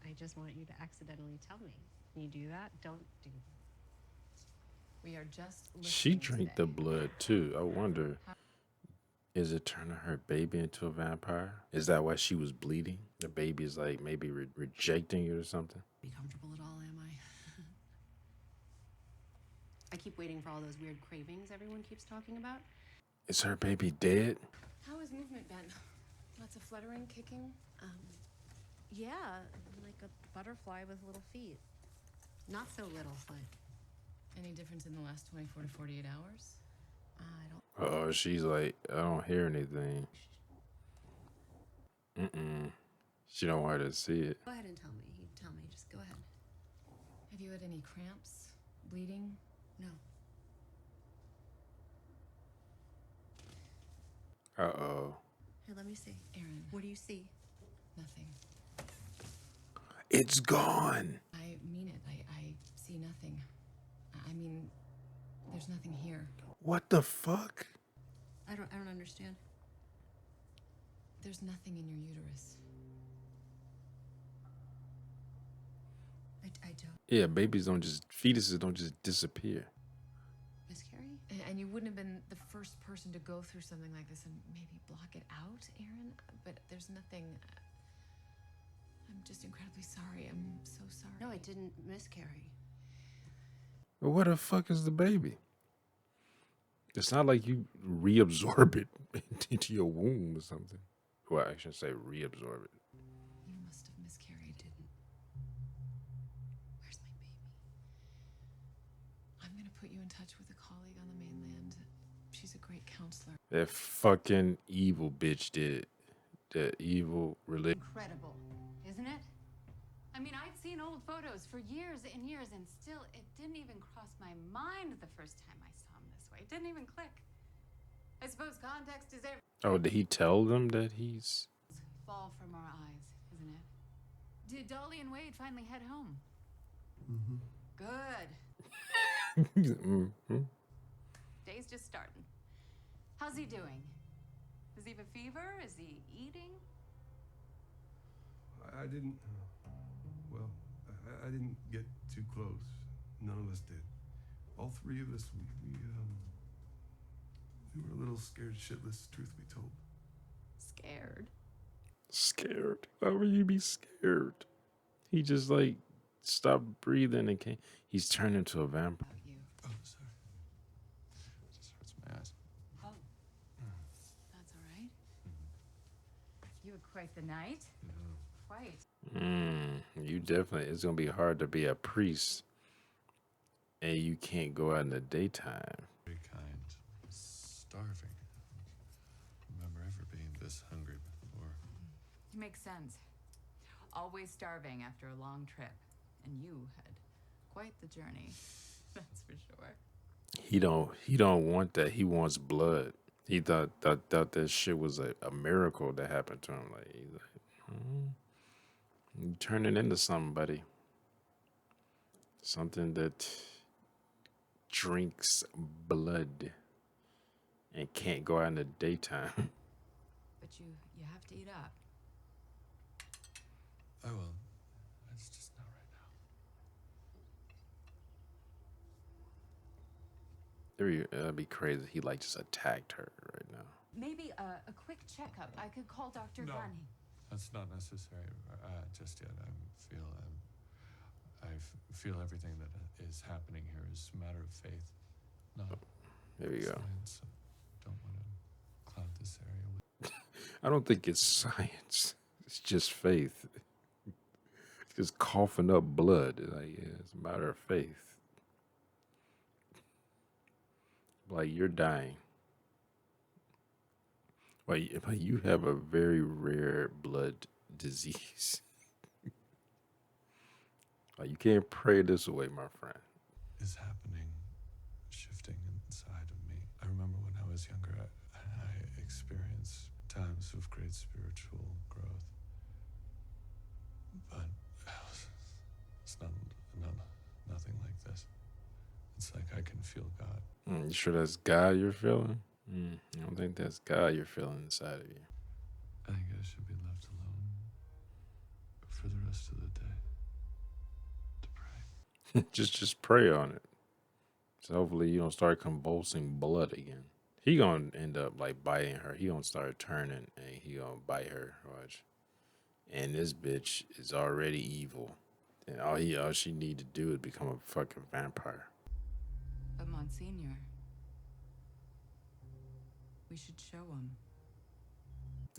I just want you to accidentally tell me. Can you do that? Don't do that. We are just She listening drank today. the blood too. I wonder, is it turning her baby into a vampire? Is that why she was bleeding? The baby is like maybe rejecting you or something. Be comfortable at all, am I? I keep waiting for all those weird cravings everyone keeps talking about. Is her baby dead? How has movement been? Lots of fluttering, kicking? Yeah, like a butterfly with little feet. Not so little, but Any difference in the last 24 to 48 hours? I don't. Oh, she's like, I don't hear anything. She don't want her to see it. Go ahead and tell me. You tell me. Just go ahead. Have you had any cramps? Bleeding? No. Uh-oh. Here, let me see. Aaron, What do you see? nothing. It's gone. I mean it. I see nothing. I mean, there's nothing here. What the fuck? I don't understand. There's nothing in your uterus. I don't. Yeah, fetuses don't just disappear. Miscarry? And you wouldn't have been the first person to go through something like this and maybe block it out, Aaron. But there's nothing. I'm just incredibly sorry. I'm so sorry. No, I didn't miscarry. But what the fuck is the baby? It's not like you reabsorb it into your womb or something. Well, I shouldn't say reabsorb it. You must have miscarried. Didn't. Where's my baby? I'm gonna put you in touch with a colleague on the mainland. She's a great counselor. That fucking evil bitch did. That evil religion. Incredible, isn't it? I mean, I'd seen old photos for years and years, and still, it didn't even cross my mind the first time I saw him this way. It didn't even click. I suppose context is everything. Oh, did he tell them that he's... Fall from our eyes, isn't it? Did Dolly and Wade finally head home? Good. Day's just starting. How's he doing? Does he have a fever? Is he eating? I didn't. Well, I didn't get too close. None of us did. All three of us, we were a little scared shitless, truth be told. Scared. Scared? Why would you be scared? He just like stopped breathing and came. He's turned into a vampire. About you. Oh, sorry. It just hurts my eyes. Oh. That's all right. You had quite the night. Quite. You definitely. It's gonna be hard to be a priest, and you can't go out in the daytime. Very kind. Starving. Remember ever being this hungry before? Makes sense. Always starving after a long trip. And you had quite the journey. That's for sure. He don't want that. He wants blood. He thought that shit was a miracle that happened to him. Like he's like, you turning into somebody. Something that drinks blood and can't go out in the daytime. But you have to eat up. I will. It's just not right now. That'd be crazy. He like just attacked her right now. Maybe a quick checkup. I could call Dr. No. Gunny. That's not necessary just yet. I feel everything that is happening here is a matter of faith, not There we go. science. Don't want to cloud this area with. I don't think it's science. It's just faith. It's just coughing up blood. Like, yeah, it's a matter of faith. Like you're dying. Like you have a very rare blood disease. Like you can't pray this away, my friend. Is happening, shifting inside of me. I remember when I was younger, I experienced times of great spiritual growth, but it's nothing like this. It's like I can feel God. You sure that's God you're feeling? I don't think that's God you're feeling inside of you. I think I should be left alone for the rest of the day. Just pray on it. So hopefully you don't start convulsing blood again. He gonna end up like biting her. He gonna start turning and he gonna bite her. Watch. And this bitch is already evil. And all she need to do is become a fucking vampire. But Monsignor, we should show him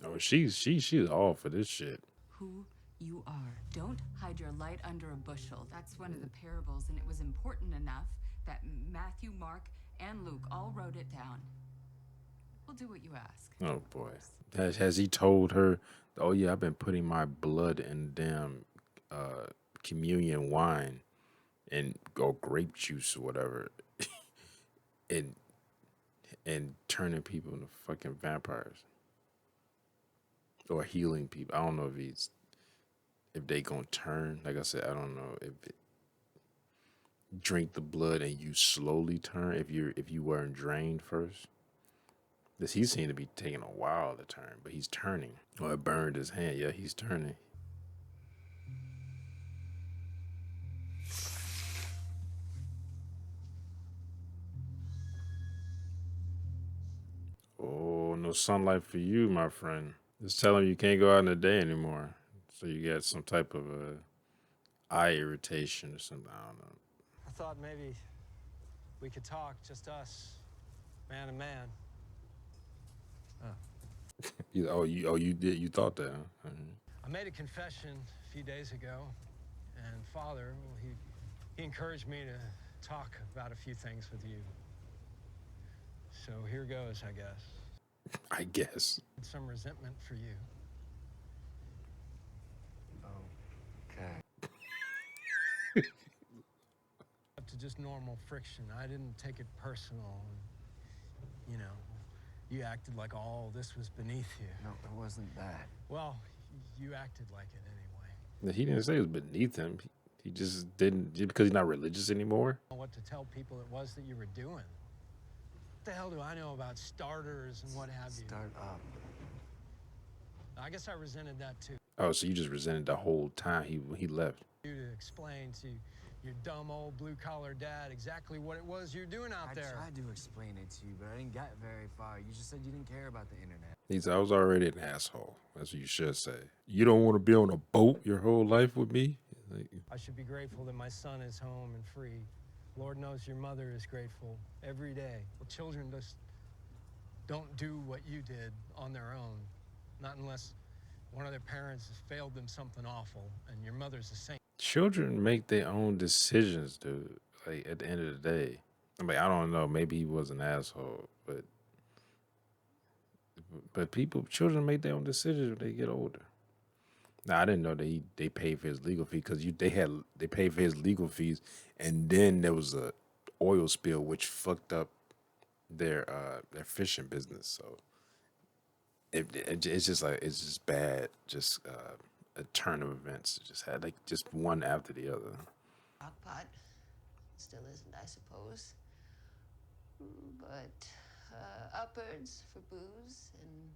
Oh, she's all for this shit. who you are. Don't hide your light under a bushel. That's one of the parables, and it was important enough that Matthew, Mark, and Luke all wrote it down. We'll do what you ask. Oh boy. Has he told her, oh yeah, I've been putting my blood in damn communion wine and grape juice or whatever and turning people into fucking vampires. Or healing people. I don't know if they gonna turn. Like I said, I don't know if drink the blood and you slowly turn if you weren't drained first. This he seemed to be taking a while to turn, but he's turning. Or it burned his hand. Yeah, he's turning. Oh, no sunlight for you, my friend. Just tell him you can't go out in the day anymore. So you get some type of eye irritation or something. I don't know. I thought maybe we could talk, just us, man to man. You thought that, huh? I made a confession a few days ago, and Father, well, he encouraged me to talk about a few things with you. So here goes, I guess. I guess. Some resentment for you. Okay. Up to just normal friction. I didn't take it personal. You know, you acted like all this was beneath you. No, it wasn't that. Well, you acted like it anyway. He didn't say it was beneath him. He just didn't, just because he's not religious anymore. What to tell people it was that you were doing. What the hell do I know about starters and what have you? Start up. I guess I resented that too. Oh, so you just resented the whole time he left. You to explain to your dumb old blue-collar dad exactly what it was you're doing out there. I tried to explain it to you, but I didn't get very far. You just said you didn't care about the internet. He said, I was already an asshole. That's what you should say. You don't want to be on a boat your whole life with me? Like, I should be grateful that my son is home and free. Lord knows your mother is grateful every day. Well, children just don't do what you did on their own. Not unless one of their parents has failed them something awful, and your mother's a saint. children make their own decisions, dude. Like, at the end of the day. I mean, I don't know. Maybe he was an asshole, but children make their own decisions when they get older. Now, I didn't know that they paid for his legal fee because they paid for his legal fees, and then there was a oil spill which fucked up their fishing business. So it's just bad. Just a turn of events. It just had just one after the other. Pot still isn't, I suppose. But uppers for booze and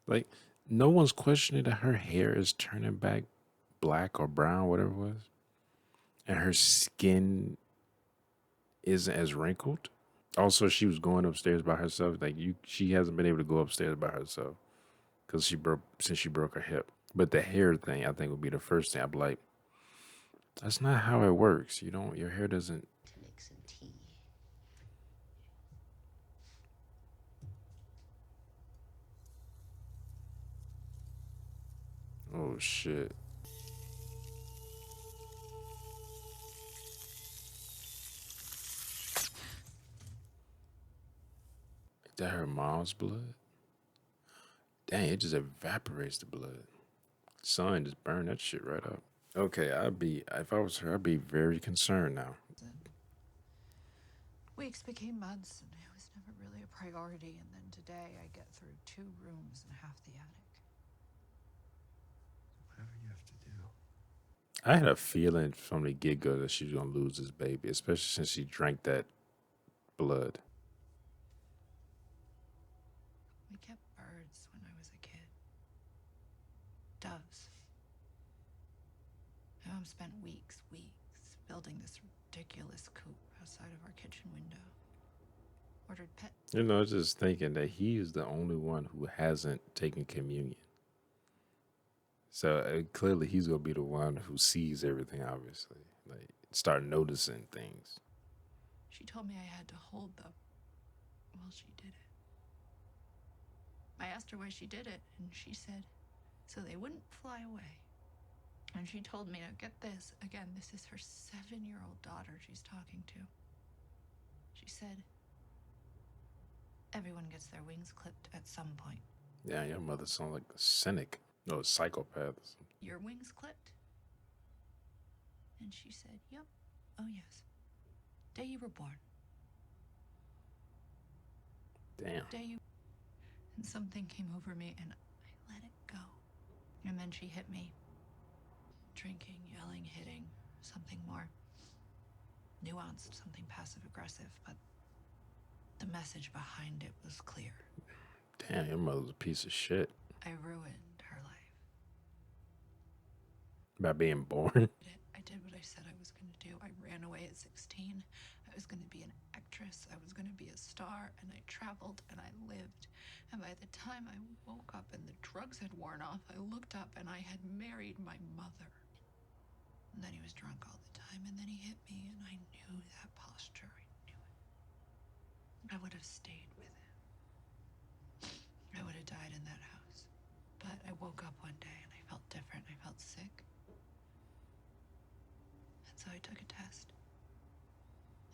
Like, no one's questioning that her hair is turning back black or brown, whatever it was, and her skin isn't as wrinkled. Also, she was going upstairs by herself. She hasn't been able to go upstairs by herself because since she broke her hip. But the hair thing, I think, would be the first thing. I'd be like, that's not how it works. Your hair doesn't. to make some tea. Oh shit. Is that her mom's blood? Dang, it just evaporates the blood. Sun just burned that shit right up. Okay, if I was her, I'd be very concerned now. Weeks became months, and it was never really a priority. And then today, I get through 2 rooms and half the attic. Whatever you have to do. I had a feeling from the get-go that she was gonna lose this baby, especially since she drank that blood. We kept birds when I was a kid. Doves. My mom spent weeks building this ridiculous coop outside of our kitchen window. Ordered pet. You know, just thinking that he is the only one who hasn't taken communion. So clearly he's going to be the one who sees everything, obviously. Like, start noticing things. She told me I had to hold them while she did it. I asked her why she did it, and she said, so they wouldn't fly away. And she told me, now get this, again, this is her 7-year-old daughter she's talking to. She said, everyone gets their wings clipped at some point. Yeah, your mother sounds like a cynic. No, a psychopath. Your wings clipped? And she said, yep. Oh, yes. Day you were born. Damn. Day you... And something came over me, and I let it go. And then she hit me. Drinking, yelling, hitting. Something more nuanced, something passive-aggressive, but the message behind it was clear. Damn, your mother's a piece of shit. I ruined her life. By being born? I did what I said I was going to do. I ran away at 16. I was going to be an actress. I was going to be a star. And I traveled and I lived. And by the time I woke up and the drugs had worn off, I looked up and I had married my mother. And then he was drunk all the time. And then he hit me. And I knew that posture. I knew it. I would have stayed with him. I would have died in that house. But I woke up one day and I felt different. I felt sick. And so I took a test.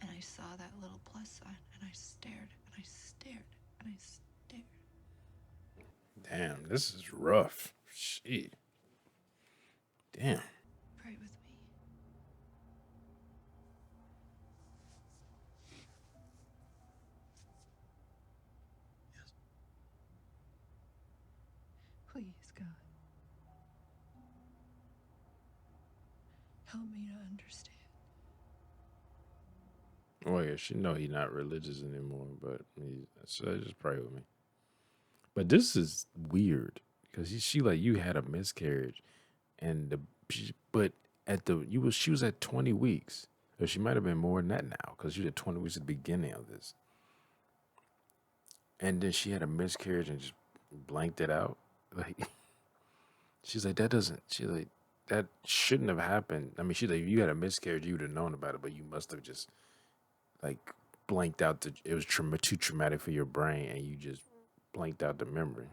And I saw that little plus sign. And I stared and I stared and I stared. Damn, this is rough. Shit. Damn. Pray with me. Yes. Please, God. Help me to understand. Oh yeah, she know he not religious anymore, but so just pray with me. But this is weird because she like you had a miscarriage, and but she was at 20 weeks, or she might have been more than that now because she was at 20 weeks at the beginning of this, and then she had a miscarriage and just blanked it out. Like she's like that shouldn't have happened. I mean, she's like, if you had a miscarriage, you would have known about it, but you must have just like blanked out it was too traumatic for your brain, and you just blanked out the memory.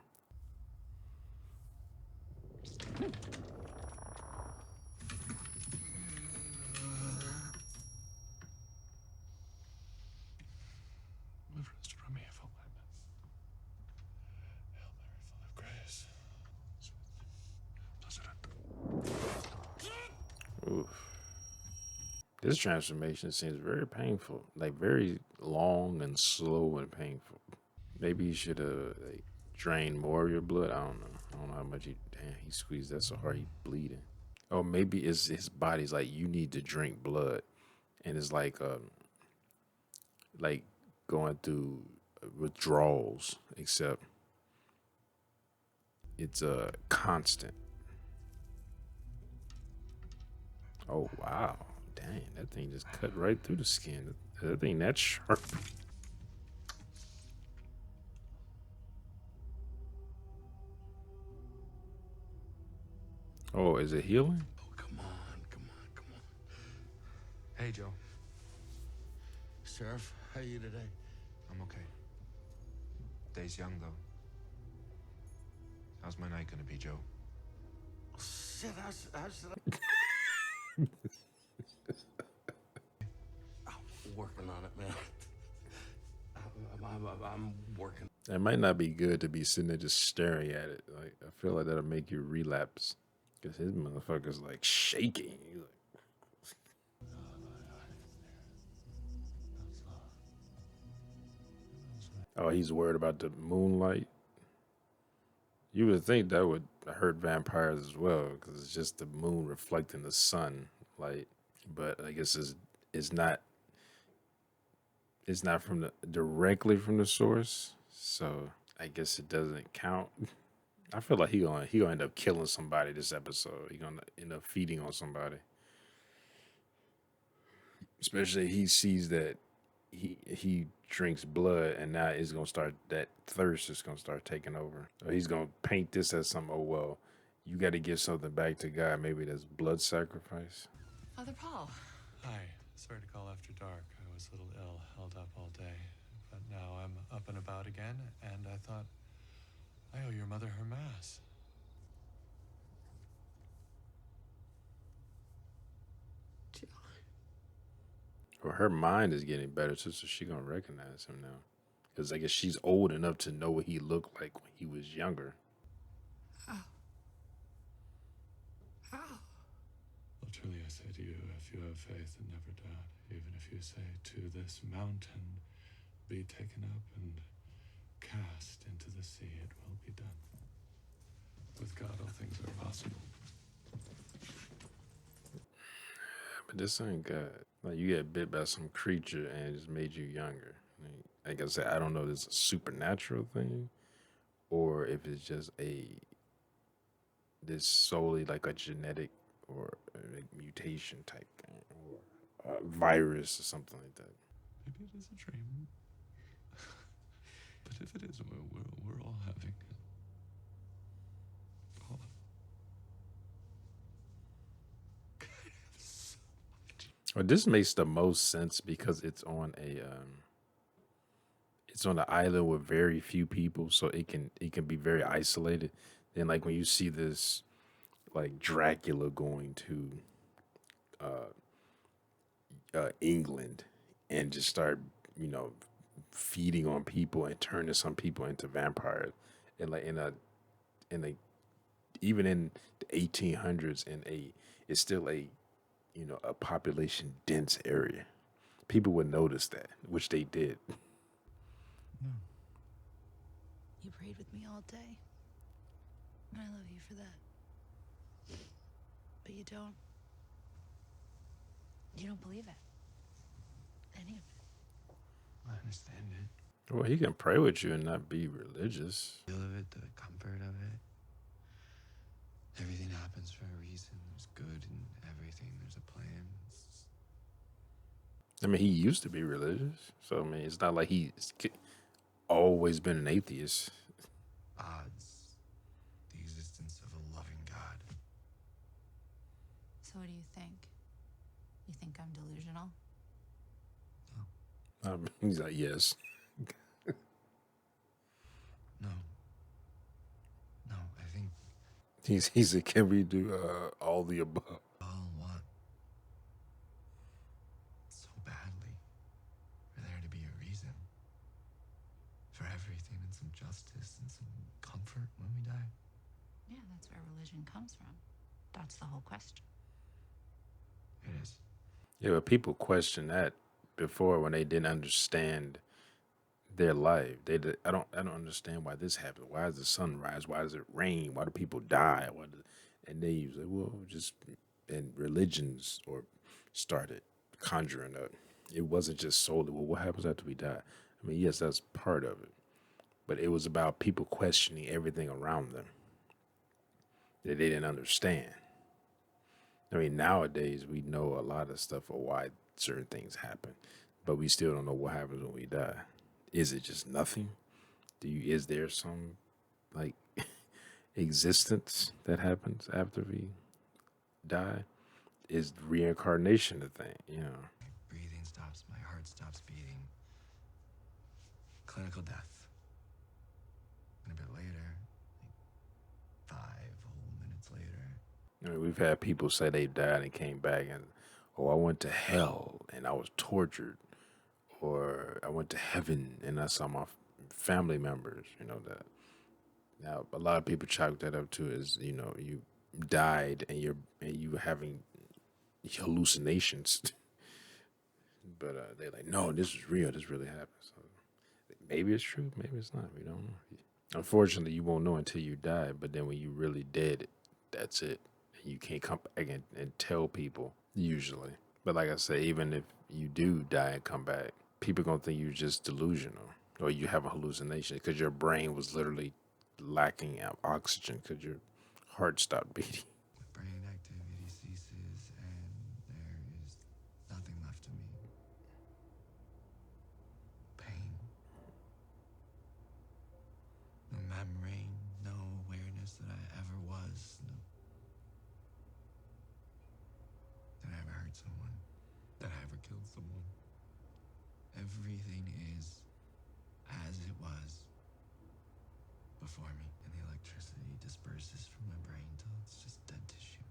Live rest from me, full lemon. Hail Mary, full of grace. Oof. This transformation seems very painful, like very long and slow and painful. Maybe you should have like drained more of your blood. I don't know. I don't know how much he squeezed that so hard he bleeding. Or maybe it's his body's like you need to drink blood, and it's like going through withdrawals, except it's constant. Oh wow, dang, that thing just cut right through the skin. That thing that sharp. Oh, is it healing? Oh, come on. Hey, Joe. Sheriff, how are you today? I'm okay. Day's young, though. How's my night gonna be, Joe? Shit, how should I... I'm working on it, man. I'm working. It might not be good to be sitting there just staring at it. Like I feel like that'll make you relapse. Cause his motherfucker's like shaking. He's like, oh, he's worried about the moonlight. You would think that would hurt vampires as well, because it's just the moon reflecting the sun light. But I guess it's not from directly from the source, so I guess it doesn't count. I feel like he gonna end up killing somebody this episode. He gonna end up feeding on somebody. Especially he sees that he drinks blood, and now it's gonna start, that thirst is gonna start taking over. Or he's gonna paint this as some, oh well, you got to give something back to God. Maybe that's blood sacrifice. Father Paul. Hi. Sorry to call after dark. I was a little ill, held up all day. But now I'm up and about again, and I thought I owe your mother her mass. Or her mind is getting better, so she gonna recognize him now. Because I guess she's old enough to know what he looked like when he was younger. Well, truly I say to you, if you have faith and never doubt, even if you say to this mountain, be taken up and cast into the sea, it will be done. With God, all things are possible. But this ain't God. Like, you get bit by some creature and it just made you younger. Like I said, I don't know if it's a supernatural thing or if it's just this solely like a genetic or a mutation type thing or a virus or something like that. Maybe it is a dream. But if it is, we're all having it. All Well, this makes the most sense because it's on an island with very few people, so it can be very isolated. Then like when you see this like Dracula going to England and just start, feeding on people and turning some people into vampires, and like in a even in the 1800s it's still a population dense area. People would notice that, which they did. You prayed with me all day. And I love you for that. But you don't. You don't believe it. Any of it. I understand it. Well, he can pray with you and not be religious. Feel of it, the comfort of it. Everything happens for a reason. There's good in everything. There's a plan. I mean, he used to be religious, so I mean, it's not like he's always been an atheist. Odds. The existence of a loving God. So what do you think? You think I'm delusional? He's like, yes. No. No, I think He said, can we do all the above? we all want so badly for there to be a reason. For everything and some justice and some comfort when we die. Yeah, that's where religion comes from. That's the whole question. It is. Yeah, but people question that before when they didn't understand their life. I don't understand why this happened. Why does the sun rise? Why does it rain? Why do people die? And they use it, well, just, and religions or started conjuring up. It wasn't just solely, well, what happens after we die? I mean, yes, that's part of it. But it was about people questioning everything around them that they didn't understand. I mean, nowadays we know a lot of stuff of why certain things happen, but we still don't know what happens when we die. Is it just nothing? Is there some like existence that happens after we die? Is reincarnation a thing? My breathing stops, my heart stops beating. Clinical death. And a bit later, like 5 whole minutes later. I mean, we've had people say they died and came back and, oh, I went to hell and I was tortured, or I went to heaven and I saw my family members. That. Now, a lot of people chalk that up to as you died and you having hallucinations. But they're like, no, this is real. This really happened. So maybe it's true. Maybe it's not. We don't know. Unfortunately, you won't know until you die. But then when you really dead, that's it. You can't come back and tell people usually. But like I say, even if you do die and come back, people gonna think you're just delusional or you have a hallucination because your brain was literally lacking of oxygen because your heart stopped beating. Brain activity ceases and there is nothing left of me. hurt someone, that I ever killed someone. Everything is as it was before me, and the electricity disperses from my brain till it's just dead tissue.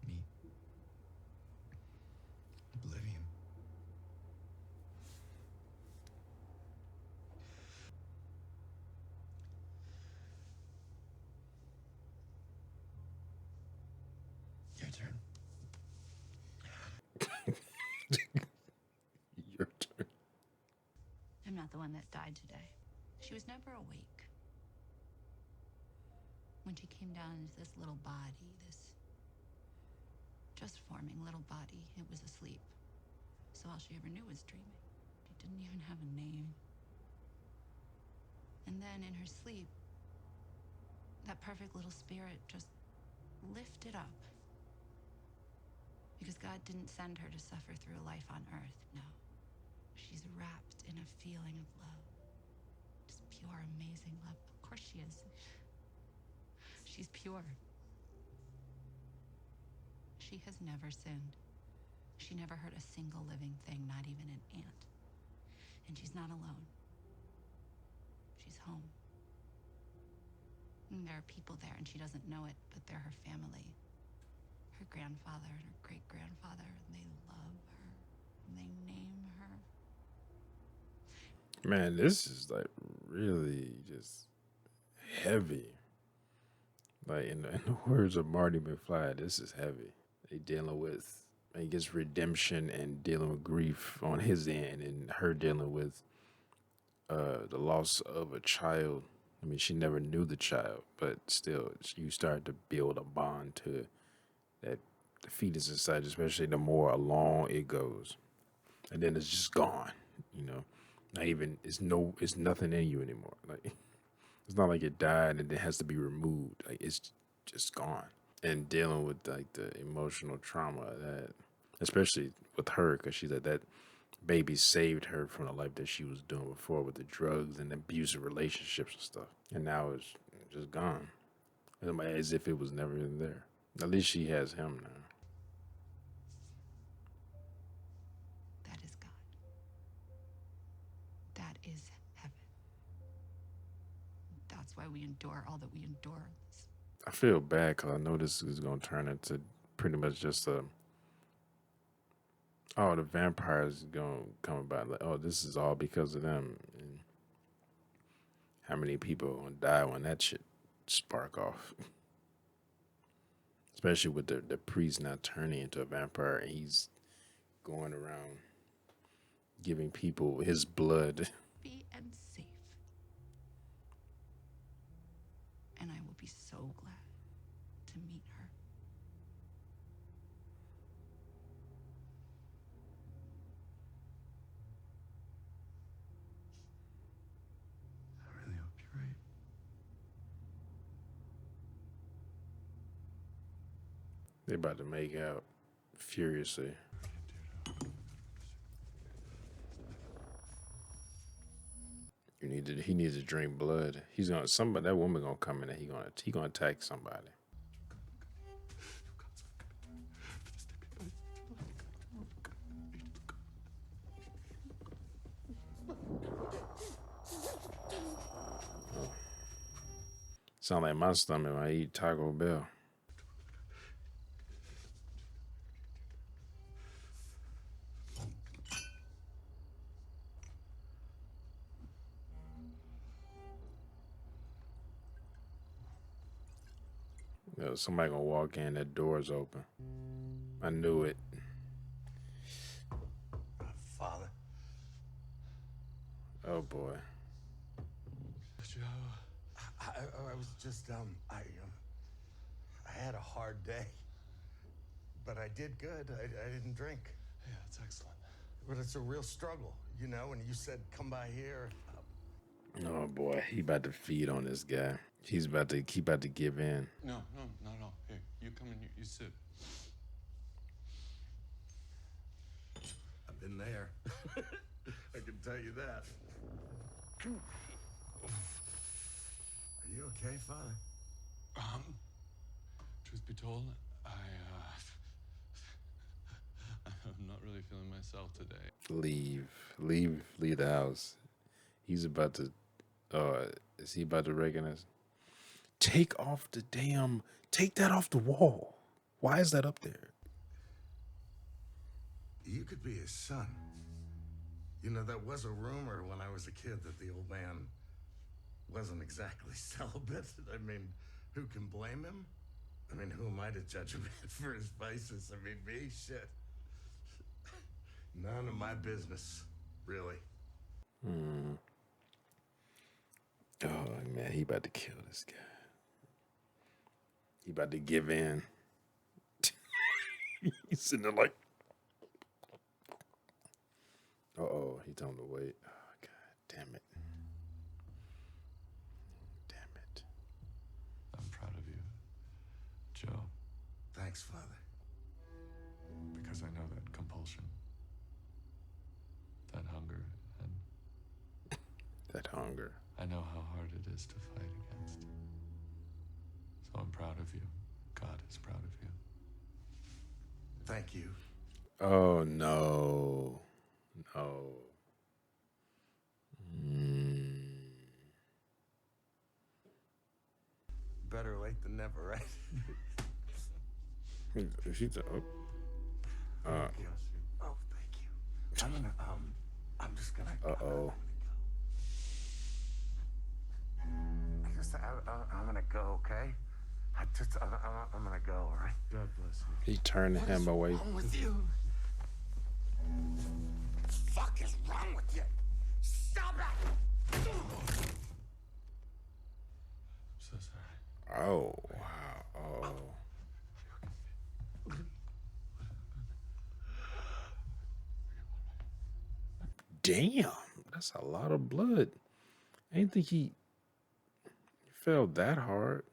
Me. Oblivion. Your turn. Your turn. I'm not the one that died today. She was never awake. When she came down into this little body, this just forming little body, it was asleep. So all she ever knew was dreaming. She didn't even have a name. And then in her sleep, that perfect little spirit just lifted up. Because God didn't send her to suffer through a life on earth, no. She's wrapped in a feeling of love. Just pure, amazing love. Of course she is. She's pure. She has never sinned. She never hurt a single living thing, not even an ant. And she's not alone. She's home. And there are people there, and she doesn't know it, but they're her family. Her grandfather and her great-grandfather, and they love her, and they name her. Man, this is like really just heavy. Like in the words of Marty McFly, this is heavy. They dealing with, I guess, redemption and dealing with grief on his end, and her dealing with the loss of a child. I mean, she never knew the child, but still, you start to build a bond to that the fetus inside, especially the more along it goes, and then it's just gone. You know, not even it's nothing in you anymore. Like it's not like it died and it has to be removed. Like it's just gone. And dealing with like the emotional trauma of that, especially with her, because she said that baby saved her from the life that she was doing before with the drugs and abusive relationships and stuff. And now it's just gone, as if it was never even there. At least she has him now. That is God. That is heaven. That's why we endure all that we endure. I feel bad because I know this is going to turn into pretty much just the vampires going to come about. Like, oh, this is all because of them. And how many people are going to die when that shit spark off? Especially with the priest not turning into a vampire. And he's going around giving people his blood. Be and safe. And I will be so glad to meet her. I really hope you're right. They about to make out furiously. He needs to drink blood. That woman gonna come in and he gonna attack somebody. Oh. Sound like my stomach when I eat Taco Bell. Somebody gonna walk in, that door's open. I knew it. Father. Oh boy. Joe. I was just I had a hard day, but I did good. I didn't drink. Yeah, that's excellent. But it's a real struggle, you know. And you said come by here. Oh boy, he about to feed on this guy. He about to give in. No. Here, you come and you sit. I've been there. I can tell you that. Are you okay, Father? Truth be told, I myself today. Leave the house. He's about to. Is he about to recognize? Take that off the wall. Why is that up there? You could be his son. You know, that was a rumor when I was a kid that the old man wasn't exactly celibate. I mean, who can blame him? I mean, who am I to judge a man for his vices? I mean, me? Shit. None of my business, really. Oh man, he about to kill this guy. He about to give in. He's sitting there like, he told him to wait. Oh god, damn it. Damn it. I'm proud of you, Joe, Thanks, Father. because I know that compulsion, that hunger, and That hunger. I know how hard it is to fight against. So I'm proud of you. God is proud of you. Thank you. Oh no. No. Better late than never, right? She's Oh, thank you. I'm just gonna. Uh-oh. I'm gonna go, okay? I'm gonna go, all right? God bless you. He turned him away. What's wrong with you? What the fuck is wrong with you? Stop it! I'm so sorry. Oh wow. Oh. Damn, that's a lot of blood. I didn't think he fell that hard.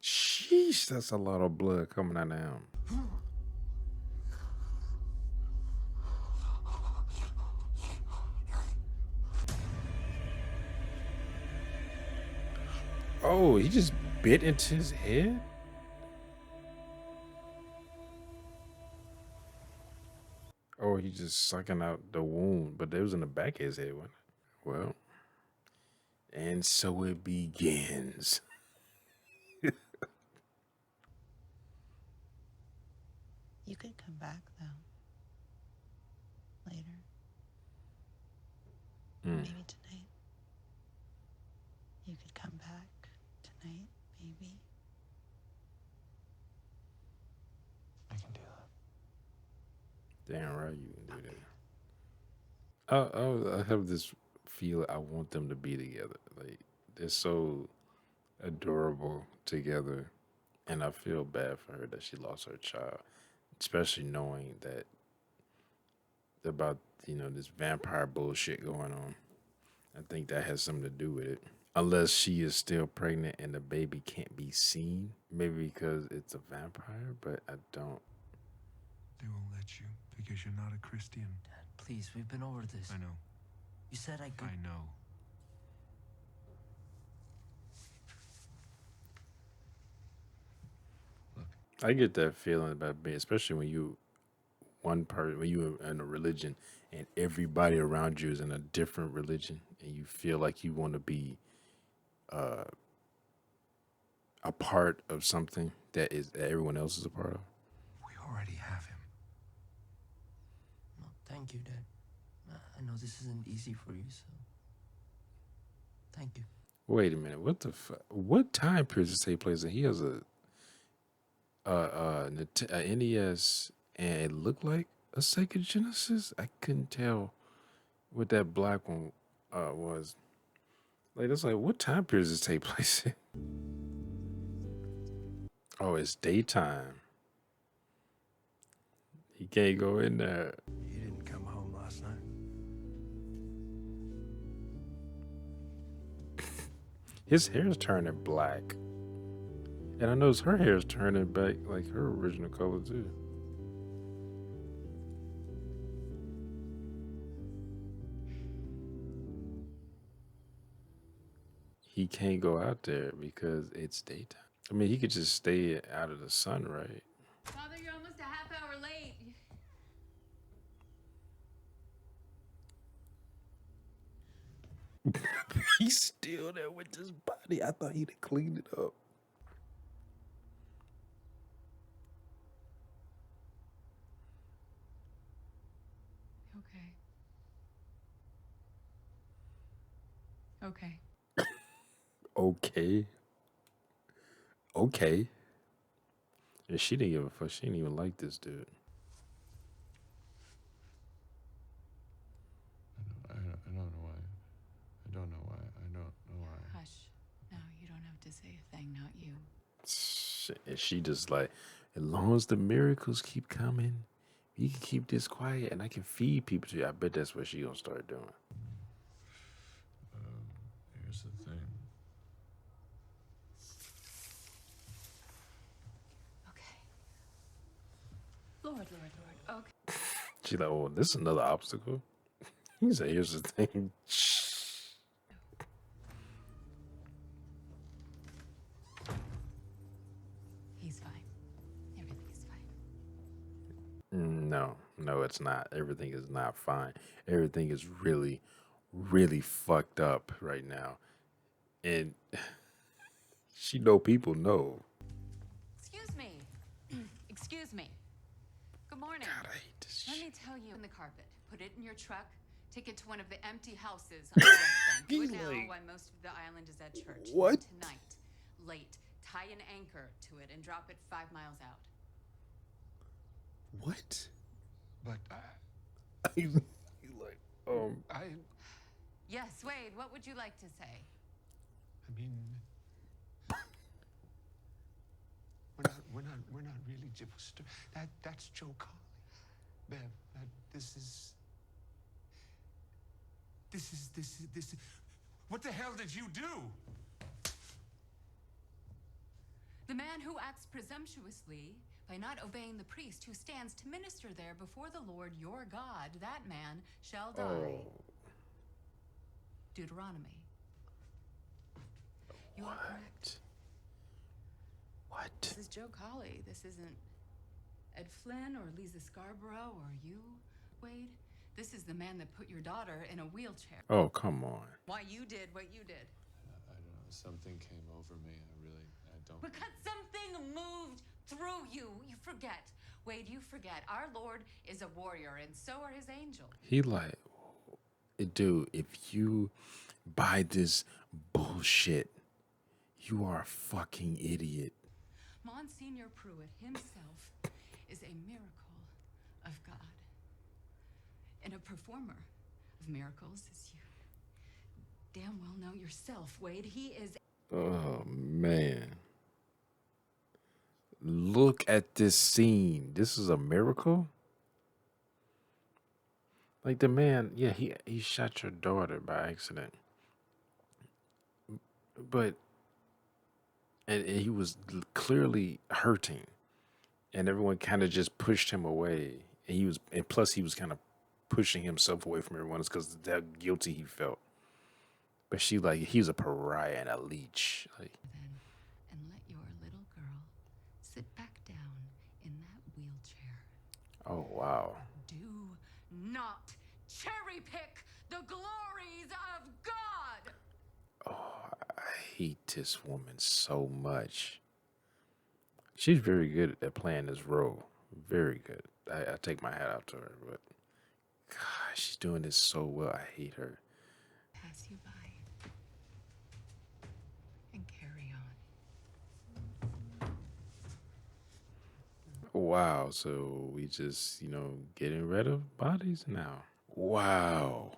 Sheesh, that's a lot of blood coming out of him. Oh, he just bit into his head? Oh, he just sucking out the wound, but it was in the back of his head, wasn't it? Well, and so it begins. You could come back, though. Later. Maybe tonight. You could come back tonight, maybe. I can do that. Damn right you can do that. I have this feel I want them to be together. Like they're so adorable together, and I feel bad for her that she lost her child, especially knowing that about this vampire bullshit going on. I think that has something to do with it. Unless she is still pregnant and the baby can't be seen, maybe because it's a vampire. But I don't. They won't let you because you're not a Christian. Dad, please, we've been over this. I know. You said I could. I know. Look, I get that feeling about being, especially when you when you in a religion and everybody around you is in a different religion, and you feel like you want to be a part of something that everyone else is a part of. we already have him. No, thank you, Dad. I know this isn't easy for you, so. Thank you. Wait a minute, what time period does this take place in? He has a NES, and it looked like a Sega Genesis. I couldn't tell what that black one was. Like, it's like, what time period does this take place in? Oh, it's daytime. He can't go in there. You didn't come home last night. His hair's turning black. And I notice her hair's turning back like her original color too. he can't go out there because it's daytime. I mean, he could just stay out of the sun, right? Father, you're almost a half hour late. He's still there with this body. I thought he'd cleaned it up. Okay. Okay. Okay. Okay. And she didn't give a fuck. She didn't even like this dude. I don't know why. I don't know why. I don't know why. Hush. No, you don't have to say a thing, not you. And she just like, as long as the miracles keep coming, you can keep this quiet and I can feed people to you. I bet that's what she gonna start doing. Here's the thing. Okay. Lord. Okay. She's like, oh, this is another obstacle. He said, here's the thing. He's fine. Everything's fine. No, it's not. Everything is not fine. Everything is really, really fucked up right now. And she know people know. Excuse me. Excuse me. Good morning. God, I hate this Let shit. me tell you in the carpet. Put it in your truck. Take it to one of the empty houses on the West Bank. Do it He's now like, while most of the island is at church. what? And tonight, late, tie an anchor to it and drop it 5 miles out. What? But He's like, Yes, Wade, what would you like to say? I mean, we're not really just that's Joe Colley. Bev, this is what the hell did you do? The man who acts presumptuously by not obeying the priest who stands to minister there before the Lord your God, that man shall die. oh, Deuteronomy. You are correct. what? This is Joe Colley. This isn't Ed Flynn or Lisa Scarborough or you, Wade. This is the man that put your daughter in a wheelchair. Oh, come on. Why you did what you did. I don't know. Something came over me. I don't. Because something moved through you. You forget. Wade, you forget. Our Lord is a warrior, and so are his angels. He like, dude, if you buy this bullshit, you are a fucking idiot. Monsignor Pruitt himself is a miracle of God. And a performer of miracles, as you damn well know yourself, Wade. He is. Oh, man. Look at this scene. This is a miracle? Like the man, yeah, he shot your daughter by accident. But, and he was clearly hurting. And everyone kind of just pushed him away. And plus he was kind of pushing himself away from everyone because of how guilty he felt. But he was a pariah and a leech. Like, And let your little girl sit back down in that wheelchair. oh, wow. Do not cherry pick the glories of God. Oh, I hate this woman so much. She's very good at playing this role. Very good. I take my hat off to her, but God, she's doing this so well. I hate her. Pass you by and carry on. Wow, so we just, getting rid of bodies now. Wow.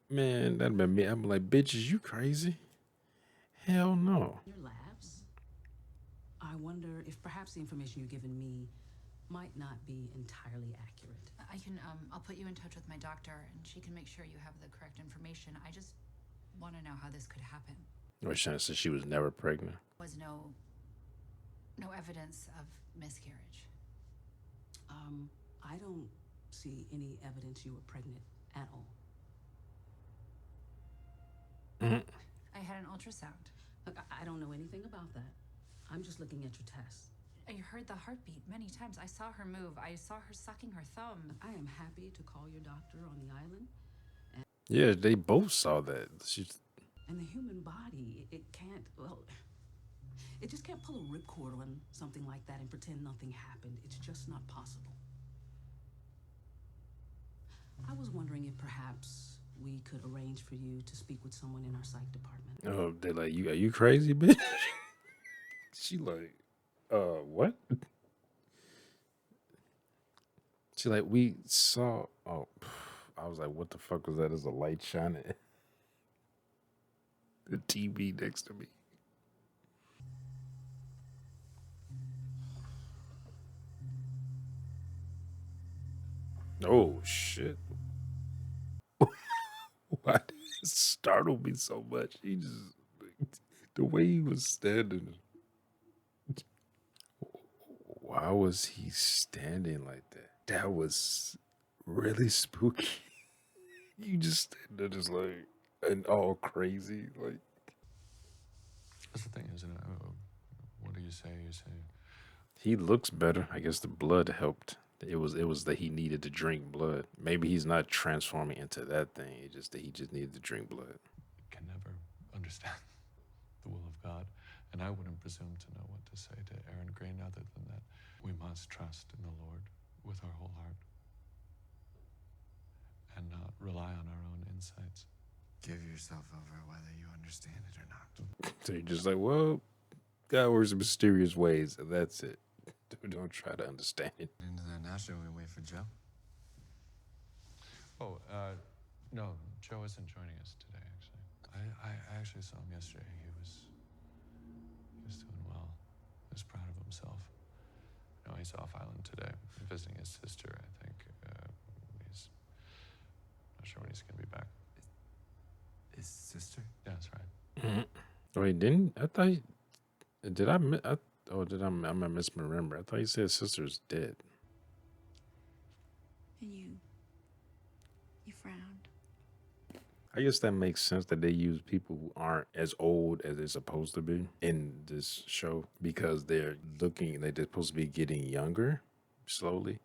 Man, that been me. I'm like, bitches, you crazy? Hell no. Your labs? I wonder if perhaps the information you've given me might not be entirely accurate. I'll put you in touch with my doctor and she can make sure you have the correct information. I just want to know how this could happen. Or trying to say she was never pregnant. There was no evidence of miscarriage. I don't see any evidence you were pregnant at all. I I had an ultrasound. Look, I don't know anything about that. I'm just looking at your tests. I heard the heartbeat many times. I saw her move. I saw her sucking her thumb. I am happy to call your doctor on the island. Yeah, they both saw that. And the human body, it can't, well, it just can't pull a ripcord on something like that and pretend nothing happened. It's just not possible. I was wondering if perhaps we could arrange for you to speak with someone in our psych department. Oh, they're like, are you crazy, bitch? She like, what? She like, we saw, oh, I was like, what the fuck was that? There's a light shining. The TV next to me. Oh, shit. Why did it startle me so much? He just, the way he was standing. Why was he standing like that? That was really spooky. You just stand there just like, and all crazy. Like, That's the thing, isn't it? What do you say? You say he looks better. I guess the blood helped. It was that he needed to drink blood. Maybe he's not transforming into that thing. It's just that he just needed to drink blood. can never understand the will of God, and I wouldn't presume to know what to say to Aaron Grain other than that we must trust in the Lord with our whole heart and not rely on our own insights. Give yourself over whether you understand it or not. So you're just like, well, God works in mysterious ways, and that's it. Don't try to understand it. Into the national, we wait for Joe. Oh, no, Joe isn't joining us today, actually. I actually saw him yesterday. He was doing well. He was proud of himself. No, he's off island today, visiting his sister, I think. He's not sure when he's going to be back. His sister? Yeah, that's right. Wait, didn't I thought? Did I? Did I misremember? I thought you said his sister's dead. And you frowned. I guess that makes sense that they use people who aren't as old as they're supposed to be in this show because they're supposed to be getting younger slowly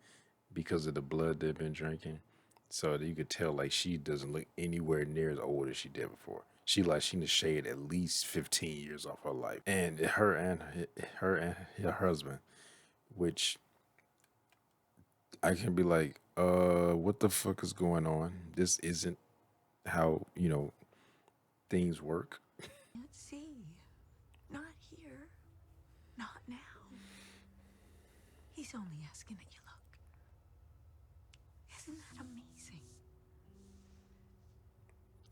because of the blood they've been drinking. So you could tell like she doesn't look anywhere near as old as she did before. She in the shade at least 15 years off her life. And her and her husband, which I can be like, what the fuck is going on? This isn't how, things work. Can't see. Not here. Not now. He's only asking that you look. Isn't that amazing?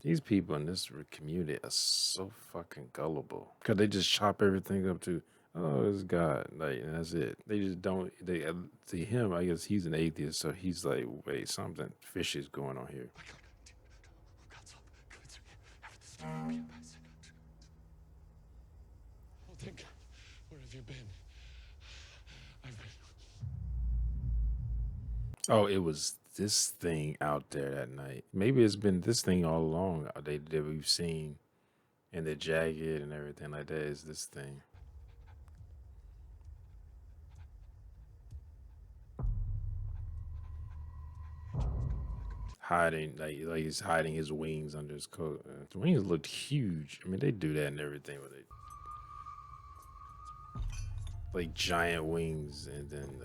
These people in this community are so fucking gullible. Because they just chop everything up to, oh, it's God. Like, and that's it. They just don't, to him, I guess he's an atheist, so he's like, wait, something fishy is going on here. Oh, thank God. Where have you been? I've been. Oh, it was this thing out there that night. Maybe it's been this thing all along that we've seen in the jacket and everything like that is this thing. Hiding, like he's hiding his wings under his coat. The wings looked huge. I mean, they do that and everything with it. Like giant wings, and then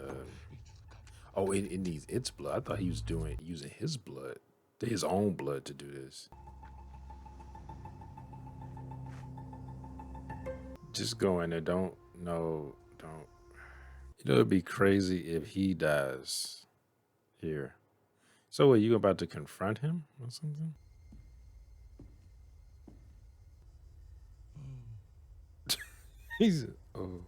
oh, it needs its blood. I thought he was using his blood, his own blood, to do this. Just go in there. Don't. It'd be crazy if he dies here. So, are you about to confront him or something? He's oh.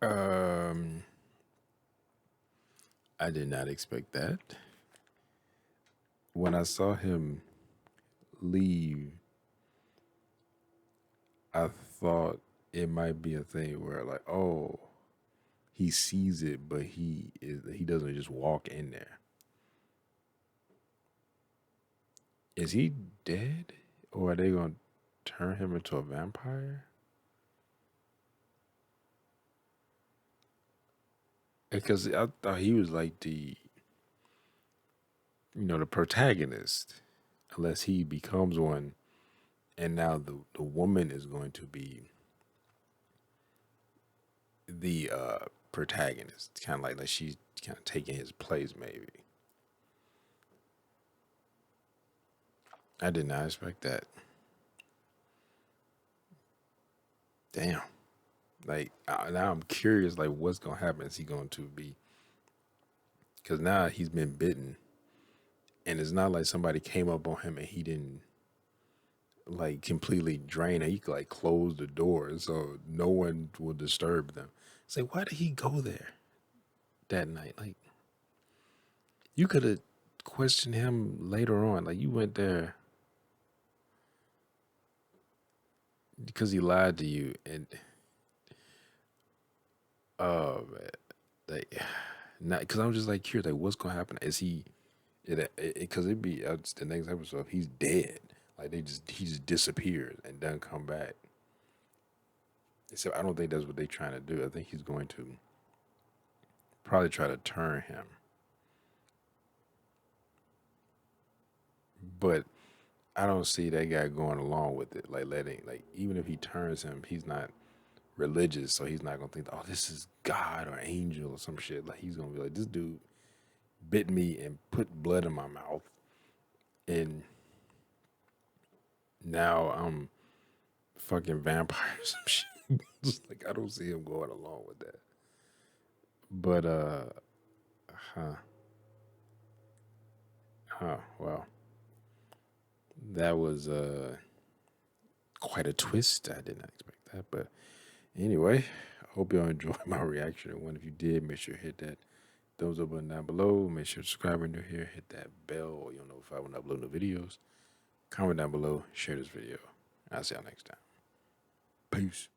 Um, I did not expect that. When I saw him leave, I thought it might be a thing where like, oh, he sees it, but he doesn't just walk in there. Is he dead, or are they gonna turn him into a vampire? Because I thought he was like the protagonist, unless he becomes one, and now the woman is going to be the protagonist, kind of like she's kind of taking his place, maybe. I did not expect that. Damn. Like now I'm curious, like what's gonna happen? Is he going to be? Because now he's been bitten, and it's not like somebody came up on him and he didn't like completely drain it. He could like close the door so no one will disturb them. It's like, why did he go there that night? Like, you could have questioned him later on. Like, you went there because he lied to you, and oh man, like, not because I'm just like curious, like, what's gonna happen? Is he? Because it'd be the next episode. He's dead. Like he just disappeared and doesn't come back. So I don't think that's what they're trying to do. I think he's going to probably try to turn him. But I don't see that guy going along with it. Like even if he turns him, he's not religious, so he's not gonna think, oh, this is God or angel or some shit. Like he's gonna be like, this dude bit me and put blood in my mouth, and now I'm fucking vampire or some shit. Just like I don't see him going along with that. But well, that was quite a twist. I did not expect that. But anyway, I hope y'all enjoyed my reaction. And if you did, make sure to hit that thumbs up button down below. Make sure to subscribe when you're here. Hit that bell so you'll know if I when I upload new videos. Comment down below. Share this video. I'll see y'all next time. Peace.